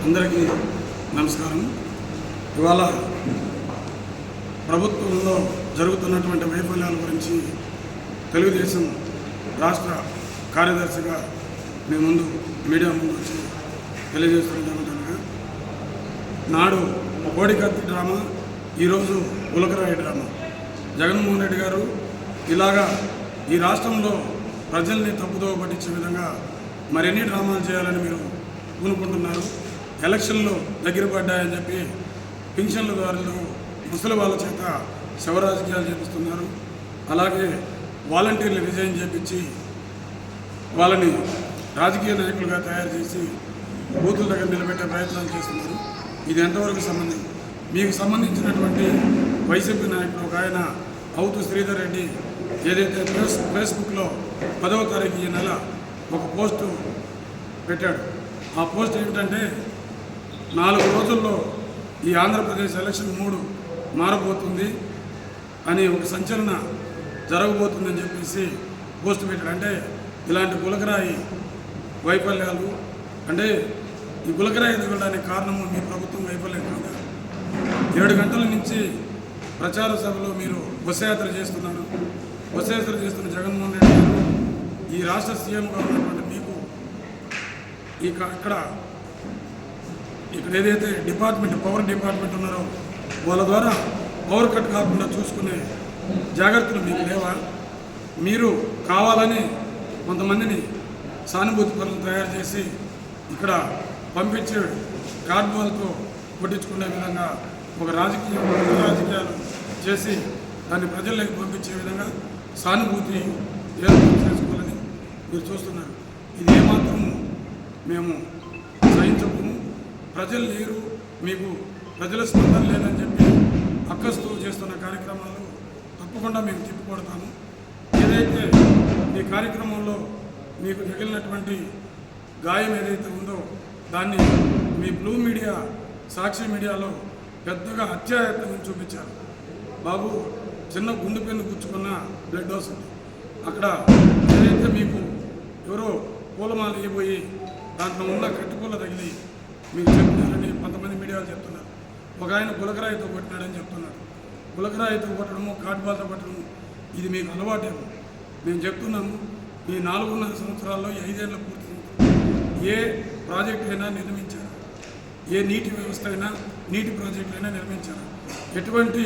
అందరికీ నమస్కారం. ఇవాళ ప్రభుత్వంలో జరుగుతున్నటువంటి వైఫల్యాల గురించి తెలుగుదేశం రాష్ట్ర కార్యదర్శిగా మీ ముందు మీడియా ముందు వచ్చి తెలియజేస్తున్నది. నాడు కోడికత్తి డ్రామా, ఈరోజు ఉలకరాయి డ్రామా. జగన్మోహన్ రెడ్డి గారు ఇలాగా ఈ రాష్ట్రంలో ప్రజల్ని తప్పుదోవ పట్టించే విధంగా మరిన్ని డ్రామాలు చేయాలని మీరు పూనుకుంటున్నారు. ఎలక్షన్లు దగ్గర పడ్డాయని చెప్పి పింఛన్ల దారులు ముసలి వాళ్ళ చేత శవరాజకీయాలు చేపిస్తున్నారు. అలాగే వాలంటీర్లు రిజైన్ చేపించి వాళ్ళని రాజకీయ నాయకులుగా తయారు చేసి బూతుల దగ్గర నిలబెట్టే ప్రయత్నాలు చేస్తున్నారు. ఇది ఎంతవరకు సంబంధం? మీకు సంబంధించినటువంటి వైసీపీ నాయకుడు ఒక ఆయన అవుతూ శ్రీధర్ రెడ్డి ఏదైతే ఫేస్బుక్లో 10వ తారీఖు ఈ నెల ఒక పోస్టు పెట్టాడు. ఆ పోస్ట్ ఏమిటంటే, 4 రోజుల్లో ఈ ఆంధ్రప్రదేశ్ ఎలక్షన్ 3 మారబోతుంది అని ఒక సంచలన జరగబోతుందని చెప్పేసి పోస్ట్ పెట్టాడు. అంటే ఇలాంటి గులకరాయి వైఫల్యాలు, అంటే ఈ గులకరాయి ఎదగడానికి కారణము మీ ప్రభుత్వం వైఫల్యం కాదు. 7 గంటల నుంచి ప్రచార సభలో మీరు బస్యాత్ర చేస్తున్నారు. బస్యాత్ర చేస్తున్న జగన్మోహన్ రెడ్డి గారు ఈ రాష్ట్ర సీఎంగా ఉన్నటువంటి మీకు ఇక్కడ ఏదైతే పవర్ డిపార్ట్మెంట్ ఉన్నారో వాళ్ళ ద్వారా పవర్ కట్ కాకుండా చూసుకునే జాగ్రత్తలు మీకు లేవా? మీరు కావాలని కొంతమందిని సానుభూతి పనులు తయారు చేసి ఇక్కడ పంపించే కార్డులతో కొట్టించుకునే విధంగా ఒక రాజకీయాలు చేసి దాన్ని ప్రజల్లోకి పంపించే విధంగా సానుభూతి ఏర్పాటు చేసుకోవాలని మీరు చూస్తున్నారు. ఇది ఏమాత్రము మేము సహించము. ప్రజలు లేరు, మీకు ప్రజల స్పందన లేదని చెప్పి అక్కస్తూ చేస్తున్న కార్యక్రమాలు తప్పకుండా మేము తిప్పికొడతాము. ఏదైతే ఈ కార్యక్రమంలో మీకు తగిలినటువంటి గాయం ఏదైతే ఉందో దాన్ని మీ బ్లూ మీడియా, సాక్షి మీడియాలో పెద్దగా అత్యాయత్నం చూపించారు. బాబు చిన్న గుండె పెన్ను గుచ్చుకున్న బ్లడ్ వస్తుంది. అక్కడ ఏదైతే మీకు ఎవరో పూలమాల వేయబోయి దాంట్లో ఉన్న కట్టిపూల తగిలి మీకు చెప్తున్నారని కొంతమంది మీడియాలు చెప్తున్నారు. ఒక ఆయన గులకరాయితో కొట్టినాడని చెప్తున్నారు. గులకరాయితో కొట్టడము, కాటుబాలతో కొట్టడము ఇది మీకు అలవాటేమో. మేము చెప్తున్నాము, ఈ 4.5 సంవత్సరాల్లో 5 ఏళ్ళ పూర్తి ఏ ప్రాజెక్ట్ అయినా నిర్మించారు, ఏ నీటి వ్యవస్థ అయినా, నీటి ప్రాజెక్టు అయినా నిర్మించారు. ఎటువంటి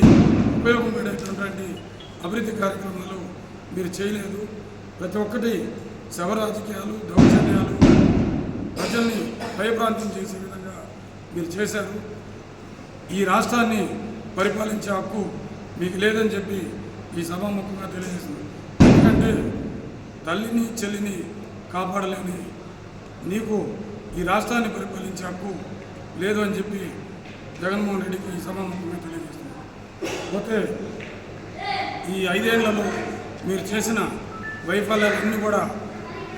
ఉపయోగం పడేటటువంటి అభివృద్ధి కార్యక్రమాలు మీరు చేయలేదు. ప్రతి ఒక్కటి శవ రాజకీయాలు, దౌర్జన్యాలు, ప్రజల్ని భయప్రాంతం చేసే విధంగా మీరు చేశారు. ఈ రాష్ట్రాన్ని పరిపాలించే హక్కు మీకు లేదని చెప్పి ఈ సభాముఖంగా తెలియజేస్తుంది. ఎందుకంటే తల్లిని చెల్లిని కాపాడలేని నీకు ఈ రాష్ట్రాన్ని పరిపాలించే హక్కు లేదు అని చెప్పి జగన్మోహన్ రెడ్డికి ఈ సభాముఖంగా తెలియజేస్తుంది. పోతే ఈ 5 ఏళ్లలో మీరు చేసిన వైఫల్యాలన్నీ కూడా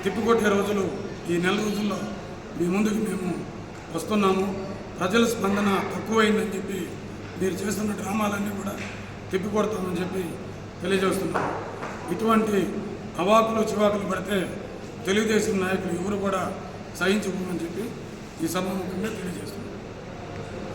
తిప్పికొట్టే రోజులు ఈ 4 రోజుల్లో మీ ముందుకు మేము వస్తున్నాము. ప్రజల స్పందన తక్కువైందని చెప్పి మీరు చేస్తున్న డ్రామాలన్నీ కూడా తిప్పికొడతామని చెప్పి తెలియజేస్తున్నాము. ఇటువంటి అవాకులు చివాకులు పడితే తెలుగుదేశం నాయకులు ఎవరు కూడా సహించుకోమని చెప్పి ఈ సభాముఖంగా తెలియజేస్తున్నారు.